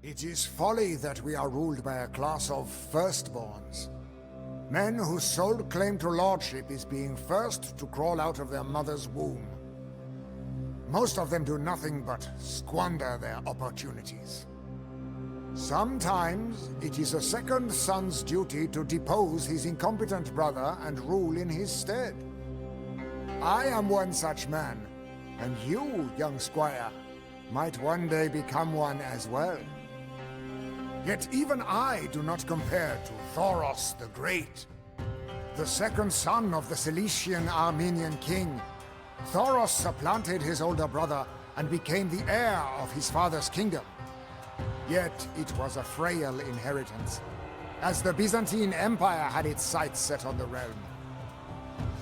It is folly that we are ruled by a class of firstborns. Men whose sole claim to lordship is being first to crawl out of their mother's womb. Most of them do nothing but squander their opportunities. Sometimes it is a second son's duty to depose his incompetent brother and rule in his stead. I am one such man, and you, young squire, might one day become one as well. Yet even I do not compare to Thoros the Great. The second son of the Cilician Armenian king, Thoros supplanted his older brother and became the heir of his father's kingdom. Yet it was a frail inheritance, as the Byzantine Empire had its sights set on the realm.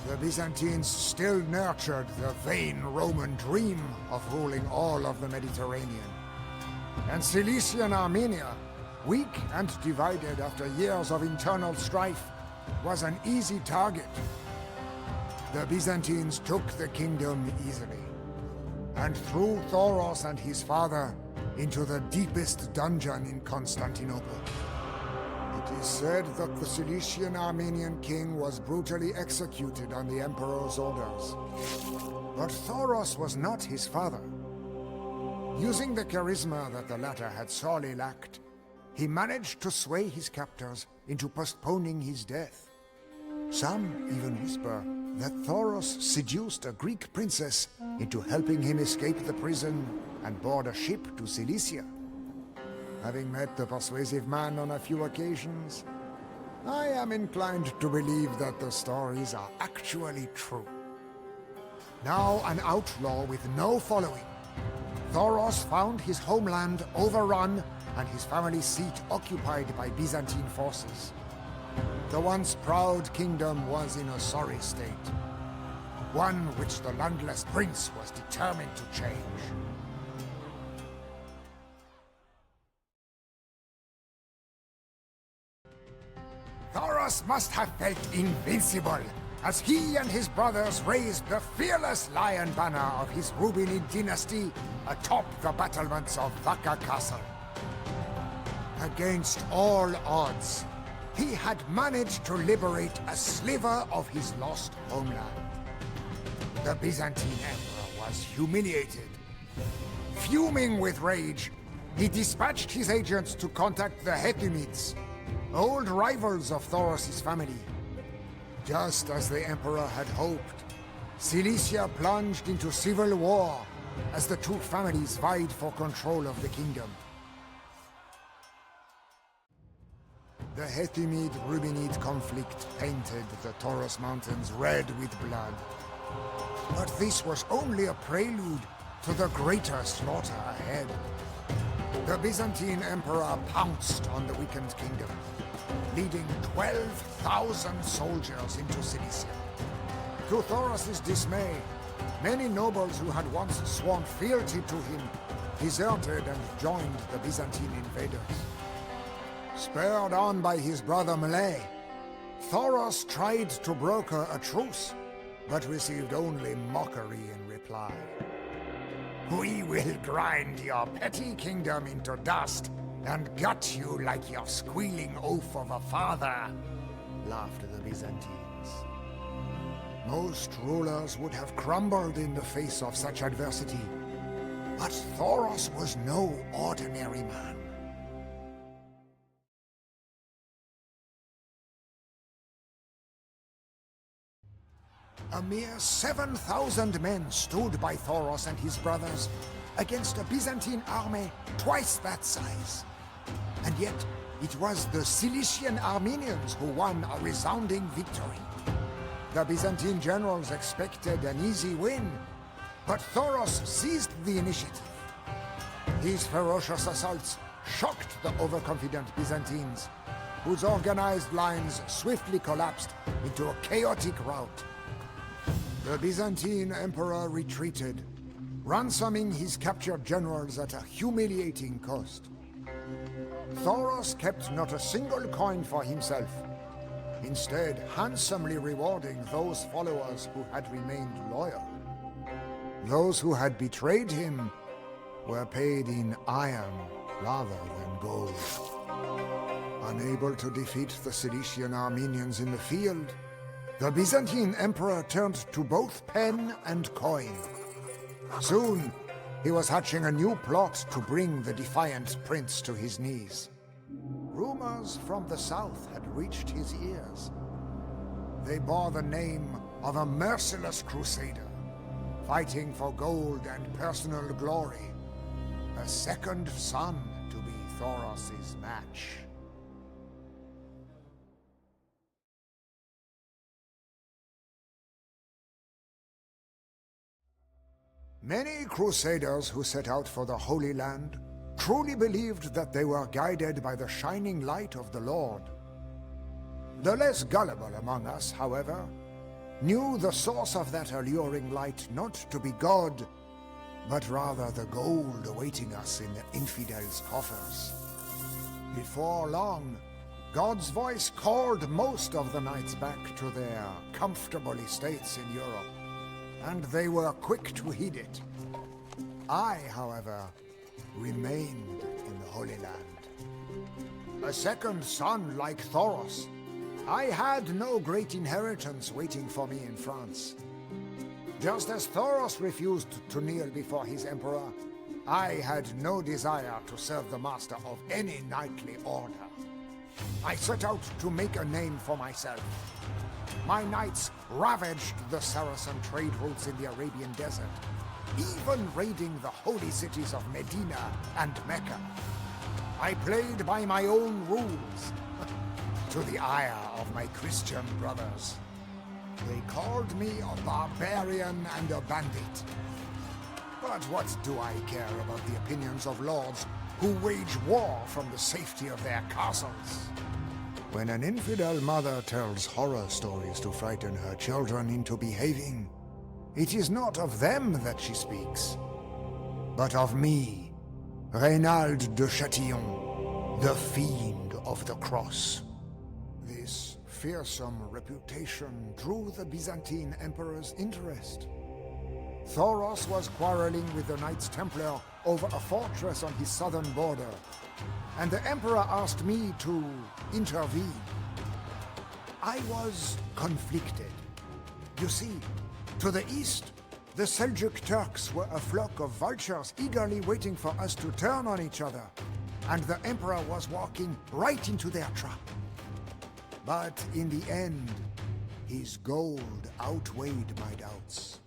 The Byzantines still nurtured the vain Roman dream of ruling all of the Mediterranean. And Cilician Armenia, weak and divided after years of internal strife, was an easy target. The Byzantines took the kingdom easily, and threw Thoros and his father into the deepest dungeon in Constantinople. It is said that the Cilician Armenian king was brutally executed on the emperor's orders. But Thoros was not his father. Using the charisma that the latter had sorely lacked, he managed to sway his captors into postponing his death. Some even whisper that Thoros seduced a Greek princess into helping him escape the prison and board a ship to Cilicia. Having met the persuasive man on a few occasions, I am inclined to believe that the stories are actually true. Now an outlaw with no following, Thoros found his homeland overrun and his family seat occupied by Byzantine forces. The once proud kingdom was in a sorry state, one which the landless prince was determined to change. Thoros must have felt invincible as he and his brothers raised the fearless lion banner of his Rubinid dynasty atop the battlements of Vaca Castle. Against all odds, he had managed to liberate a sliver of his lost homeland. The Byzantine emperor was humiliated. Fuming with rage, he dispatched his agents to contact the Hethumids, old rivals of Thoros' family. Just as the emperor had hoped, Cilicia plunged into civil war as the two families vied for control of the kingdom. The Hethumid-Rubinid conflict painted the Taurus Mountains red with blood. But this was only a prelude to the greater slaughter ahead. The Byzantine emperor pounced on the weakened kingdom, leading 12,000 soldiers into Cilicia. To Thoros' dismay, many nobles who had once sworn fealty to him deserted and joined the Byzantine invaders. Spurred on by his brother Malay, Thoros tried to broker a truce, but received only mockery in reply. "We will grind your petty kingdom into dust and gut you like your squealing oaf of a father," laughed the Byzantines. Most rulers would have crumbled in the face of such adversity, but Thoros was no ordinary man. A mere 7,000 men stood by Thoros and his brothers against a Byzantine army twice that size. And yet, it was the Cilician Armenians who won a resounding victory. The Byzantine generals expected an easy win, but Thoros seized the initiative. His ferocious assaults shocked the overconfident Byzantines, whose organized lines swiftly collapsed into a chaotic rout. The Byzantine emperor retreated, ransoming his captured generals at a humiliating cost. Thoros kept not a single coin for himself, instead handsomely rewarding those followers who had remained loyal. Those who had betrayed him were paid in iron rather than gold. Unable to defeat the Cilician Armenians in the field, the Byzantine emperor turned to both pen and coin. Soon, he was hatching a new plot to bring the defiant prince to his knees. Rumors from the south had reached his ears. They bore the name of a merciless crusader, fighting for gold and personal glory, a second son to be Thoros' match. Many crusaders who set out for the Holy Land truly believed that they were guided by the shining light of the Lord. The less gullible among us, however, knew the source of that alluring light not to be God, but rather the gold awaiting us in the infidels' coffers. Before long, God's voice called most of the knights back to their comfortable estates in Europe, and they were quick to heed it. I, however, remained in the Holy Land. A second son like Thoros, I had no great inheritance waiting for me in France. Just as Thoros refused to kneel before his emperor, I had no desire to serve the master of any knightly order. I set out to make a name for myself. My knights ravaged the Saracen trade routes in the Arabian desert, even raiding the holy cities of Medina and Mecca. I played by my own rules, to the ire of my Christian brothers. They called me a barbarian and a bandit. But what do I care about the opinions of lords who wage war from the safety of their castles? When an infidel mother tells horror stories to frighten her children into behaving, it is not of them that she speaks, but of me, Reynald de Chatillon, the fiend of the cross. This fearsome reputation drew the Byzantine emperor's interest. Thoros was quarreling with the Knights Templar over a fortress on his southern border, and the emperor asked me to intervene. I was conflicted. You see, to the east, the Seljuk Turks were a flock of vultures eagerly waiting for us to turn on each other, and the emperor was walking right into their trap. But in the end, his gold outweighed my doubts.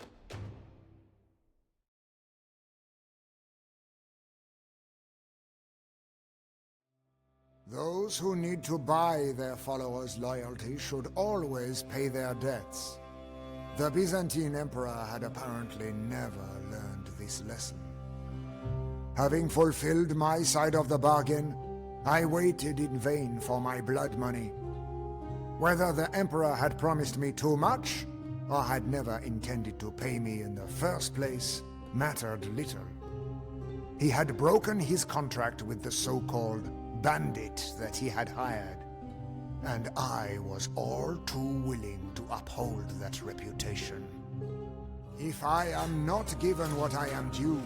Those who need to buy their followers' loyalty should always pay their debts. The Byzantine emperor had apparently never learned this lesson. Having fulfilled my side of the bargain, I waited in vain for my blood money. Whether the emperor had promised me too much, or had never intended to pay me in the first place, mattered little. He had broken his contract with the so-called bandit that he had hired, and I was all too willing to uphold that reputation. If I am not given what I am due,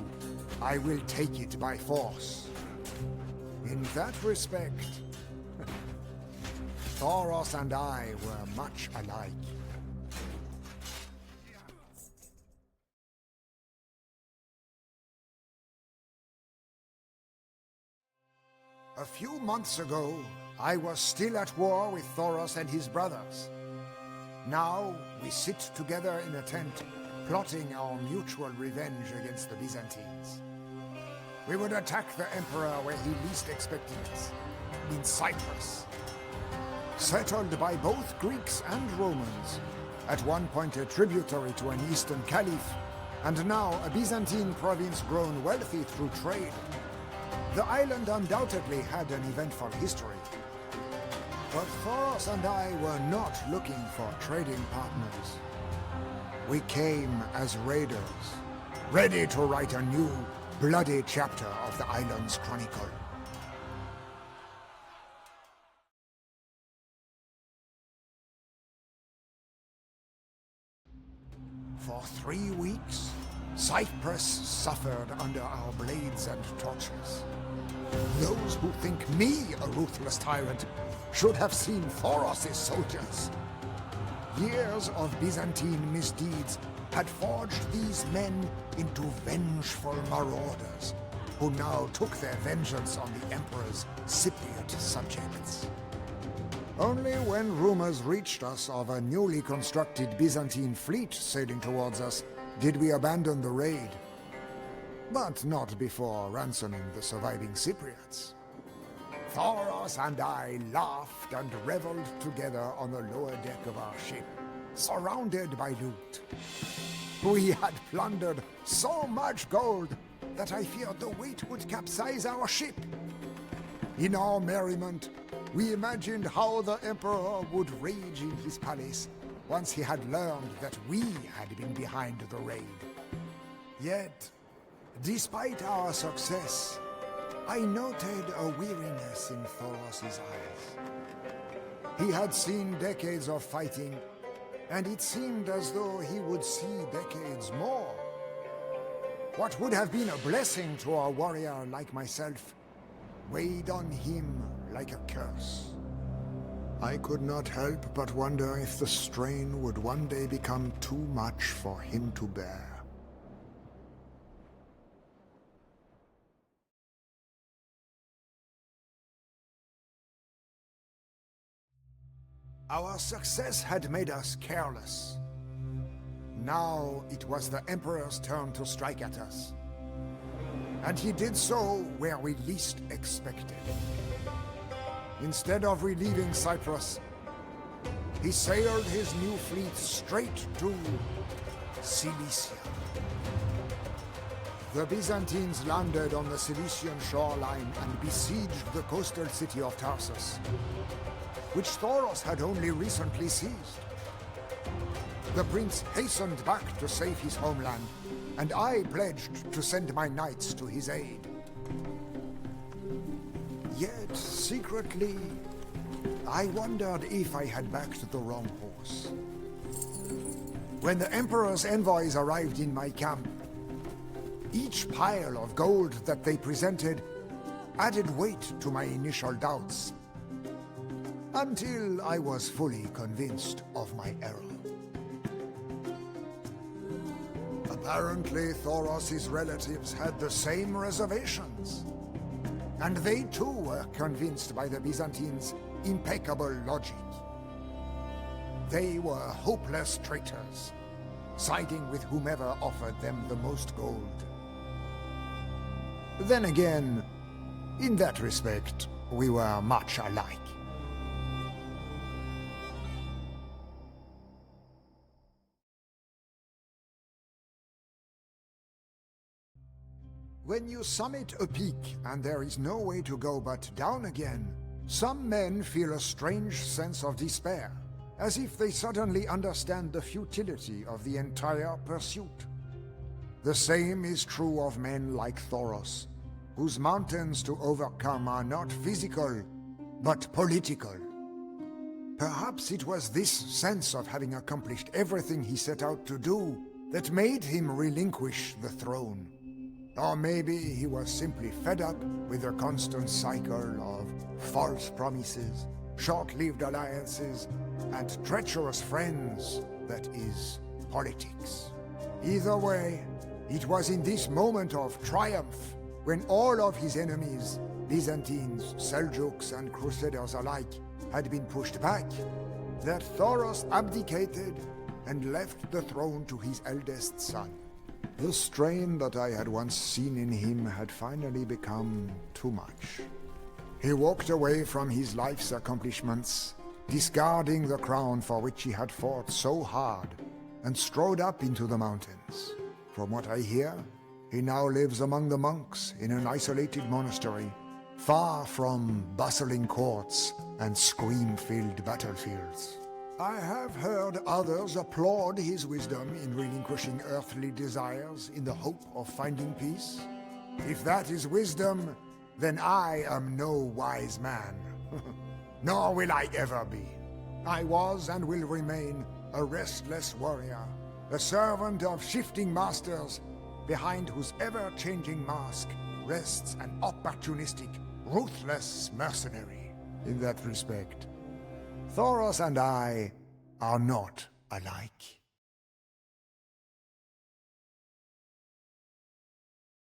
I will take it by force. In that respect, Thoros and I were much alike. A few months ago, I was still at war with Thoros and his brothers. Now, we sit together in a tent, plotting our mutual revenge against the Byzantines. We would attack the Emperor where he least expected us, in Cyprus. Settled by both Greeks and Romans, at one point a tributary to an Eastern Caliph, and now a Byzantine province grown wealthy through trade. The island undoubtedly had an eventful history. But Thoros and I were not looking for trading partners. We came as raiders, ready to write a new, bloody chapter of the island's chronicle. For 3 weeks, Cyprus suffered under our blades and torches. Those who think me a ruthless tyrant should have seen Thoros' soldiers. Years of Byzantine misdeeds had forged these men into vengeful marauders, who now took their vengeance on the Emperor's Cypriot subjects. Only when rumors reached us of a newly constructed Byzantine fleet sailing towards us did we abandon the raid. But not before ransoming the surviving Cypriots. Thoros and I laughed and reveled together on the lower deck of our ship, surrounded by loot. We had plundered so much gold that I feared the weight would capsize our ship. In our merriment, we imagined how the Emperor would rage in his palace once he had learned that we had been behind the raid. Yet, despite our success, I noted a weariness in Thoros' eyes. He had seen decades of fighting, and it seemed as though he would see decades more. What would have been a blessing to a warrior like myself weighed on him like a curse. I could not help but wonder if the strain would one day become too much for him to bear. Our success had made us careless. Now it was the Emperor's turn to strike at us. And he did so where we least expected. Instead of relieving Cyprus, he sailed his new fleet straight to Cilicia. The Byzantines landed on the Cilician shoreline and besieged the coastal city of Tarsus, which Thoros had only recently seized. The prince hastened back to save his homeland, and I pledged to send my knights to his aid. Yet, secretly, I wondered if I had backed the wrong horse. When the Emperor's envoys arrived in my camp, each pile of gold that they presented added weight to my initial doubts, until I was fully convinced of my error. Apparently, Thoros' relatives had the same reservations, and they too were convinced by the Byzantines' impeccable logic. They were hopeless traitors, siding with whomever offered them the most gold. Then again, in that respect, we were much alike. When you summit a peak and there is no way to go but down again, some men feel a strange sense of despair, as if they suddenly understand the futility of the entire pursuit. The same is true of men like Thoros, whose mountains to overcome are not physical, but political. Perhaps it was this sense of having accomplished everything he set out to do that made him relinquish the throne. Or maybe he was simply fed up with the constant cycle of false promises, short-lived alliances, and treacherous friends that is politics. Either way, it was in this moment of triumph, when all of his enemies, Byzantines, Seljuks, and crusaders alike, had been pushed back, that Thoros abdicated and left the throne to his eldest son. The strain that I had once seen in him had finally become too much. He walked away from his life's accomplishments, discarding the crown for which he had fought so hard, and strode up into the mountains. From what I hear, he now lives among the monks in an isolated monastery, far from bustling courts and scream-filled battlefields. I have heard others applaud his wisdom in relinquishing earthly desires in the hope of finding peace. If that is wisdom, then I am no wise man. Nor will I ever be. I was and will remain a restless warrior, a servant of shifting masters, behind whose ever-changing mask rests an opportunistic ruthless mercenary in that respect. Thoros and I are not alike.